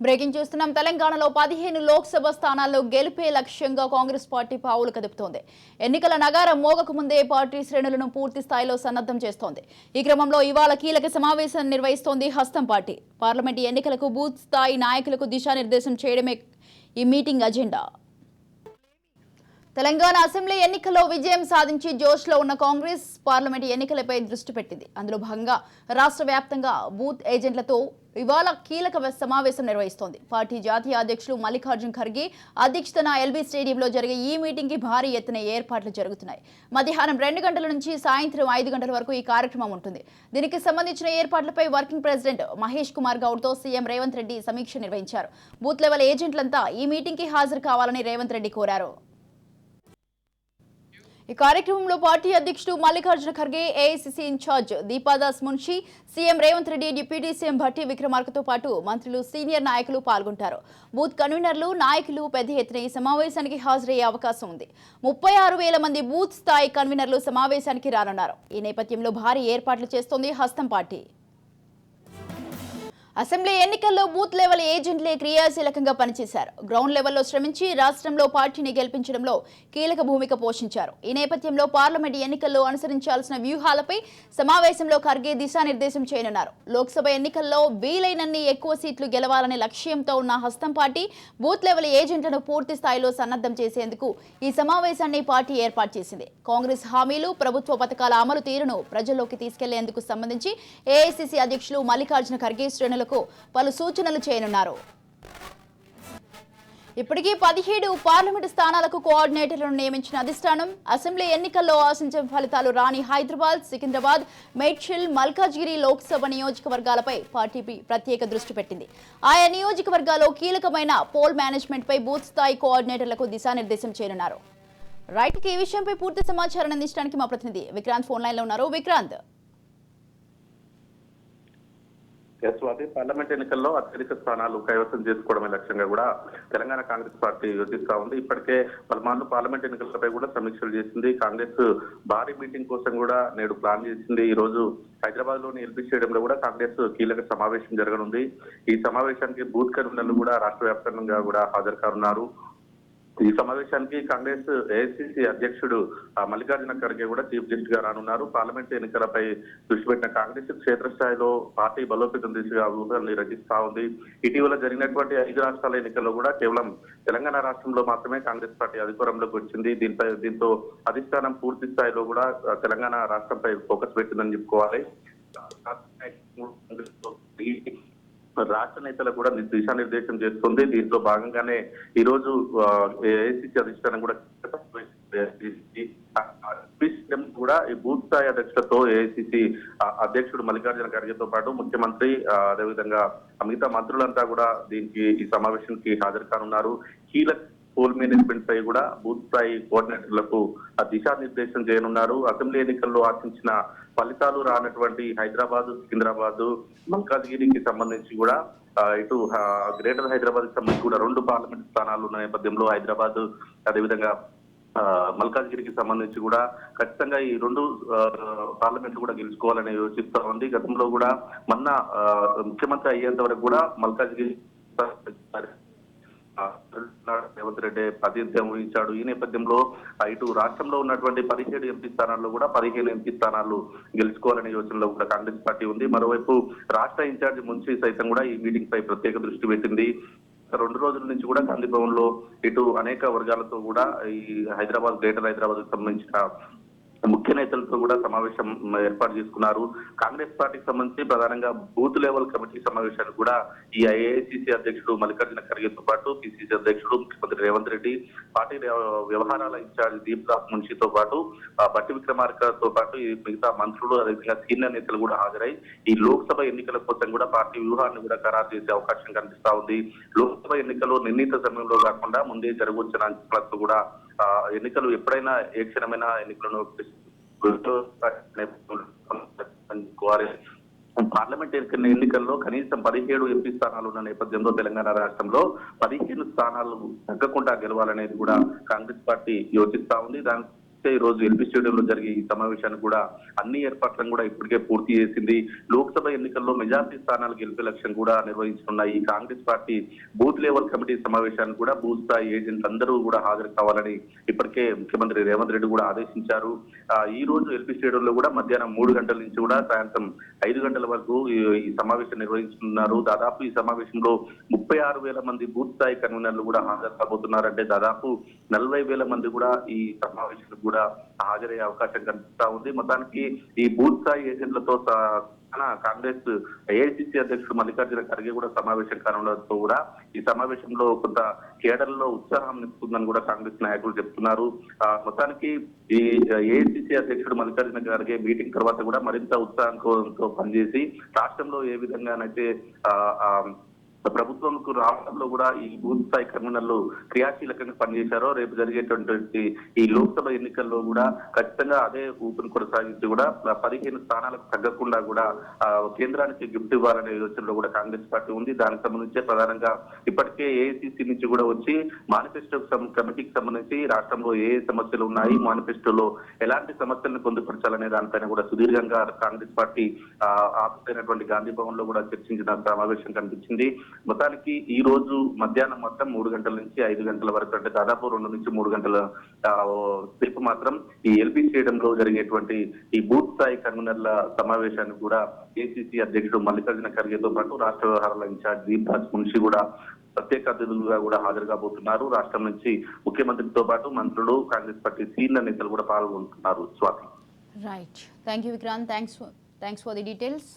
Breaking చూస్తున్నాం. తెలంగాణలో 15 లోక్సభ స్థానాల్లో గెలిపే లక్ష్యంగా కాంగ్రెస్ పార్టీ పావులు కదుపుతోంది. ఎన్నికల నగారం మోగక ముందే పార్టీ శ్రేణులను పూర్తి స్థాయిలో సన్నద్ధం చేస్తోంది. ఈ క్రమంలో ఇవాళ కీలక సమావేశం నిర్వహిస్తోంది హస్తం పార్టీ. పార్లమెంట్ ఎన్నికలకు బూత్ స్థాయి నాయకులకు దిశానిర్దేశం చేయడమే ఈ మీటింగ్ అజెండా. తెలంగాణ అసెంబ్లీ ఎన్నికల్లో విజయం సాధించి జోష్లో ఉన్న కాంగ్రెస్ పార్లమెంట్ ఎన్నికలపై దృష్టి పెట్టింది. అందులో భాగంగా రాష్ట్ర వ్యాప్తంగా బూత్ ఏజెంట్లతో ఇవాళ కీలక సమావేశం నిర్వహిస్తోంది. పార్టీ జాతీయ అధ్యక్షులు మల్లికార్జున్ ఖర్గే అధ్యక్షతన ఎల్బీ స్టేడియంలో జరిగే ఈ మీటింగ్కి భారీ ఎత్తున ఏర్పాట్లు జరుగుతున్నాయి. మధ్యాహ్నం 2 గంటల నుంచి సాయంత్రం 5 గంటల వరకు ఈ కార్యక్రమం ఉంటుంది. దీనికి సంబంధించిన ఏర్పాట్లపై వర్కింగ్ ప్రెసిడెంట్ మహేష్ కుమార్ గౌడ్తో సీఎం రేవంత్ రెడ్డి సమీక్ష నిర్వహించారు. బూత్ లెవెల్ ఏజెంట్లంతా ఈ మీటింగ్కి హాజరు కావాలని రేవంత్ రెడ్డి కోరారు. ఈ కార్యక్రమంలో పార్టీ అధ్యక్షుడు Mallikarjuna Kharge, AICC in-charge Deepa Das Munshi, CM Revanth Reddy, deputy CM Bhatti విక్రమార్కతో పాటు మంత్రులు, సీనియర్ నాయకులు పాల్గొంటారు. బూత్ కన్వీనర్లు, నాయకులు పెద్ద ఎత్తున ఈ సమావేశానికి హాజరయ్యే అవకాశం ఉంది. 36,000 మంది బూత్ స్థాయి కన్వీనర్లు సమావేశానికి రానున్నారు. ఈ నేపథ్యంలో భారీ ఏర్పాట్లు చేస్తోంది హస్తం పార్టీ. అసెంబ్లీ ఎన్నికల్లో బూత్ లెవెల్ ఏజెంట్లే క్రియాశీలకంగా పనిచేశారు. గ్రౌండ్ లెవెల్లో శ్రమించి రాష్ట్రంలో పార్టీని గెలిపించడంలో కీలక భూమిక పోషించారు. ఈ నేపథ్యంలో పార్లమెంట్ ఎన్నికల్లో అనుసరించాల్సిన వ్యూహాలపై సమావేశంలో ఖర్గే దిశానిర్దేశం చేయనున్నారు. లోక్సభ ఎన్నికల్లో వీలైనన్ని ఎక్కువ సీట్లు గెలవాలనే లక్ష్యంతో ఉన్న హస్తం పార్టీ బూత్ లెవెల్ ఏజెంట్లను పూర్తి స్థాయిలో సన్నద్ధం చేసేందుకు ఈ సమావేశాన్ని పార్టీ ఏర్పాటు చేసింది. కాంగ్రెస్ హామీలు, ప్రభుత్వ పథకాల అమలు తీరును ప్రజల్లోకి తీసుకెళ్లేందుకు సంబంధించి ఏఐసీసీ అధ్యక్షులు మల్లికార్జున ఖర్గే శ్రేణులకు పలు సూచనలు చేయనున్నారు. ఇప్పటికీ 17 పార్లమెంటు స్థానాలకు కోఆర్డినేటర్లను నియమించిన అధిష్టానం అసెంబ్లీ ఎన్నికల్లో ఆశించిన ఫలితాలు రాని హైదరాబాద్, సికింద్రాబాద్, మేడ్చల్, మల్కాజ్గిరి లోక్సభ నియోజకవర్గాలపై పార్టీ ప్రత్యేక దృష్టి పెట్టింది. ఆయా నియోజకవర్గాల్లో కీలకమైన పోల్ మేనేజ్మెంట్ పై బూత్ స్థాయి కోఆర్డినేటర్లకు దిశానిర్దేశం చేయనున్నారు. రైట్, ఈ విషయంపై పూర్తి సమాచారాన్ని అందించడానికి మా ప్రతినిధి విక్రాంత్ ఫోన్ లైన్ లో ఉన్నారు. విక్రాంత్, పార్లమెంట్ ఎన్నికల్లో అత్యధిక స్థానాలు కైవసం చేసుకోవడమే లక్ష్యంగా కూడా తెలంగాణ కాంగ్రెస్ పార్టీ యోచిస్తా ఉంది. ఇప్పటికే పలుమార్లు పార్లమెంట్ ఎన్నికలపై కూడా సమీక్షలు చేసింది. కాంగ్రెస్ భారీ మీటింగ్ కోసం కూడా నేడు ప్లాన్ చేసింది. ఈ రోజు హైదరాబాద్ లోని ఎల్బీ స్టేడియంలో కూడా కాంగ్రెస్ కీలక సమావేశం జరగనుంది. ఈ సమావేశానికి బూత్ కన్వీనర్లు కూడా రాష్ట్ర వ్యాప్తంగా కూడా హాజరు కానున్నారు. ఈ సమావేశానికి కాంగ్రెస్ ఏఐసీసీ అధ్యక్షుడు మల్లికార్జున ఖర్గే కూడా చీఫ్ గెస్ట్ గా రానున్నారు. పార్లమెంట్ ఎన్నికలపై దృష్టి పెట్టిన కాంగ్రెస్ క్షేత్రస్థాయిలో పార్టీ బలోపేతం దిశగా వ్యూహాన్ని రచిస్తా ఉంది. ఇటీవల జరిగినటువంటి 5 రాష్ట్రాల ఎన్నికల్లో కూడా కేవలం తెలంగాణ రాష్ట్రంలో మాత్రమే కాంగ్రెస్ పార్టీ అధికారంలోకి వచ్చింది. దీంతో అధిష్టానం పూర్తి స్థాయిలో కూడా తెలంగాణ రాష్ట్రంపై ఫోకస్ పెట్టిందని చెప్పుకోవాలి. రాష్ట్ర నేతలకు కూడా దిశానిర్దేశం చేస్తుంది. దీంట్లో భాగంగానే ఈ రోజు ఏఐసీసీ అధిష్టానం కూడా కూడా ఈ బూత్ స్థాయి అధ్యక్షులతో ఏఐసీసీ అధ్యక్షుడు మల్లికార్జున ఖర్గేతో పాటు ముఖ్యమంత్రి, అదేవిధంగా మిగతా మంత్రులంతా కూడా దీనికి ఈ సమావేశానికి హాజరు కానున్నారు. కీలక పోల్ మేనేజ్మెంట్ పై కూడా బూత్ స్థాయి కోఆర్డినేటర్లకు దిశానిర్దేశం చేయనున్నారు. అసెంబ్లీ ఎన్నికల్లో ఆశించిన ఫలితాలు రానటువంటి హైదరాబాద్, సికింద్రాబాద్, మల్కాజ్గిరికి సంబంధించి కూడా ఇటు గ్రేటర్ హైదరాబాద్ కి సంబంధించి కూడా 2 పార్లమెంట్ స్థానాలు ఉన్న నేపథ్యంలో హైదరాబాద్, అదేవిధంగా మల్కాజ్గిరికి సంబంధించి కూడా ఖచ్చితంగా ఈ 2 పార్లమెంట్లు కూడా గెలుచుకోవాలని యోచిస్తా ఉంది. గతంలో కూడా మొన్న ముఖ్యమంత్రి అయ్యేంత వరకు కూడా మల్కాజ్గిరి రేవంత్ రెడ్డి ప్రాతినిధ్యం వహించాడు. ఈ నేపథ్యంలో ఇటు రాష్ట్రంలో ఉన్నటువంటి 17 ఎంపీ స్థానాల్లో కూడా 15 ఎంపీ స్థానాలు గెలుచుకోవాలనే యోచనలో కూడా కాంగ్రెస్ పార్టీ ఉంది. మరోవైపు రాష్ట్ర ఇన్ఛార్జ్ మున్షి సైతం కూడా ఈ మీటింగ్ పై ప్రత్యేక దృష్టి పెట్టింది. 2 రోజుల నుంచి కూడా గాంధీ భవన్ లో ఇటు అనేక వర్గాలతో కూడా ఈ హైదరాబాద్, గ్రేటర్ హైదరాబాద్ కు సంబంధించిన ముఖ్య నేతలతో కూడా సమావేశం ఏర్పాటు చేసుకున్నారు. కాంగ్రెస్ పార్టీకి సంబంధించి ప్రధానంగా బూత్ లెవెల్ కమిటీ సమావేశానికి కూడా ఈ ఏఐసీసీ అధ్యక్షుడు మల్లికార్జున ఖర్గేతో పాటు పిసిసి అధ్యక్షుడు ముఖ్యమంత్రి రేవంత్ రెడ్డి, పార్టీ వ్యవహారాల ఇన్ఛార్జ్ దీపదాస్ మున్షితో పాటు భట్టి విక్రమార్కతో పాటు ఈ మిగతా మంత్రులు, అదేవిధంగా సీనియర్ నేతలు కూడా హాజరై ఈ లోక్సభ ఎన్నికల కోసం కూడా పార్టీ వ్యూహాన్ని కూడా ఖరారు చేసే అవకాశం కనిపిస్తా ఉంది. లోక్సభ ఎన్నికలు నిర్ణీత సమయంలో కాకుండా ముందే జరగవచ్చిన అంచనాలతో కూడా ఎన్నికలు ఎప్పుడైనా ఏ క్షణమైనా ఎన్నికలను పార్లమెంట్ ఎన్నికల్లో కనీసం 17 ఎంపీ స్థానాలు ఉన్న నేపథ్యంలో తెలంగాణ రాష్ట్రంలో 15 స్థానాలు తగ్గకుండా గెలవాలనేది కూడా కాంగ్రెస్ పార్టీ యోచిస్తా ఉంది. దాని చూస్తే ఈ రోజు ఎల్బీ స్టేడియంలో జరిగే ఈ సమావేశానికి కూడా అన్ని ఏర్పాట్లను కూడా ఇప్పటికే పూర్తి చేసింది. లోక్సభ ఎన్నికల్లో మెజార్టీ స్థానాలు గెలిపే లక్ష్యం కూడా నిర్వహించనున్న ఈ Congress party booth level committee సమావేశానికి కూడా బూత్ స్థాయి ఏజెంట్లు అందరూ కూడా హాజరు కావాలని ఇప్పటికే ముఖ్యమంత్రి రేవంత్ రెడ్డి కూడా ఆదేశించారు. ఈ రోజు ఎల్బీ స్టేడియంలో కూడా మధ్యాహ్నం 3 గంటల నుంచి కూడా సాయంత్రం 5 గంటల వరకు ఈ సమావేశం నిర్వహిస్తున్నారు. దాదాపు ఈ సమావేశంలో 36,000 మంది బూత్ స్థాయి కన్వీనర్లు కూడా హాజరు కాబోతున్నారు. అంటే దాదాపు 40,000 మంది కూడా ఈ సమావేశానికి కూడా హాజరయ్యే అవకాశం కనిపిస్తా ఉంది. మొత్తానికి ఈ బూత్ స్థాయి ఏజెంట్లతో కాంగ్రెస్ ఏఐసిసి అధ్యక్షుడు మల్లికార్జున ఖర్గే కూడా సమావేశం కానుండడంతో కూడా ఈ సమావేశంలో కొంత కేడర్లో ఉత్సాహం నింపుతుందని కూడా కాంగ్రెస్ నాయకులు చెప్తున్నారు. మొత్తానికి ఈ ఏఐసిసి అధ్యక్షుడు మల్లికార్జున ఖర్గే మీటింగ్ తర్వాత కూడా మరింత ఉత్సాహంతో పనిచేసి రాష్ట్రంలో ఏ విధంగానైతే ప్రభుత్వంకు రాష్ట్రంలో కూడా ఈ బూత్ స్థాయి కన్వీనర్లు క్రియాశీలకంగా పనిచేశారో రేపు జరిగేటువంటి ఈ లోక్సభ ఎన్నికల్లో కూడా ఖచ్చితంగా అదే ఊపును కొనసాగించి కూడా 15 స్థానాలకు తగ్గకుండా కూడా కేంద్రానికి గిఫ్ట్ ఇవ్వాలనే యోచనలో కూడా కాంగ్రెస్ పార్టీ ఉంది. దానికి సంబంధించి ప్రధానంగా ఇప్పటికే ఏఐసిసి నుంచి కూడా వచ్చి మేనిఫెస్టో కమిటీకి సంబంధించి రాష్ట్రంలో ఏ సమస్యలు ఉన్నాయి, మేనిఫెస్టోలో ఎలాంటి సమస్యలను పొందుపరచాలనే దానిపైన కూడా సుదీర్ఘంగా కాంగ్రెస్ పార్టీ ఆఫీస్ అయినటువంటి గాంధీ భవన్ లో కూడా చర్చించిన సమావేశం కనిపించింది. మొత్తానికి ఈ రోజు మధ్యాహ్నం మొత్తం 3 గంటల నుంచి 5 గంటల వరకు, అంటే దాదాపు 2 నుంచి 3 గంటల సేపు మాత్రం ఈ ఎల్బీ స్టేడియంలో జరిగేటువంటి ఈ బూత్ స్థాయి కన్వీనర్ల సమావేశానికి కూడా ఏసీసీ అధ్యక్షుడు మల్లికార్జున ఖర్గేతో పాటు రాష్ట్ర వ్యవహారాల ఇన్ఛార్జ్ దీప్రాజ్ మున్షి కూడా ప్రత్యేక అతిథులుగా కూడా హాజరు కాబోతున్నారు. రాష్ట్రం నుంచి ముఖ్యమంత్రితో పాటు మంత్రులు, కాంగ్రెస్ పార్టీ సీనియర్ నేతలు కూడా పాల్గొంటున్నారు. Swathi. Right, thank you Vikrant, thanks for the details.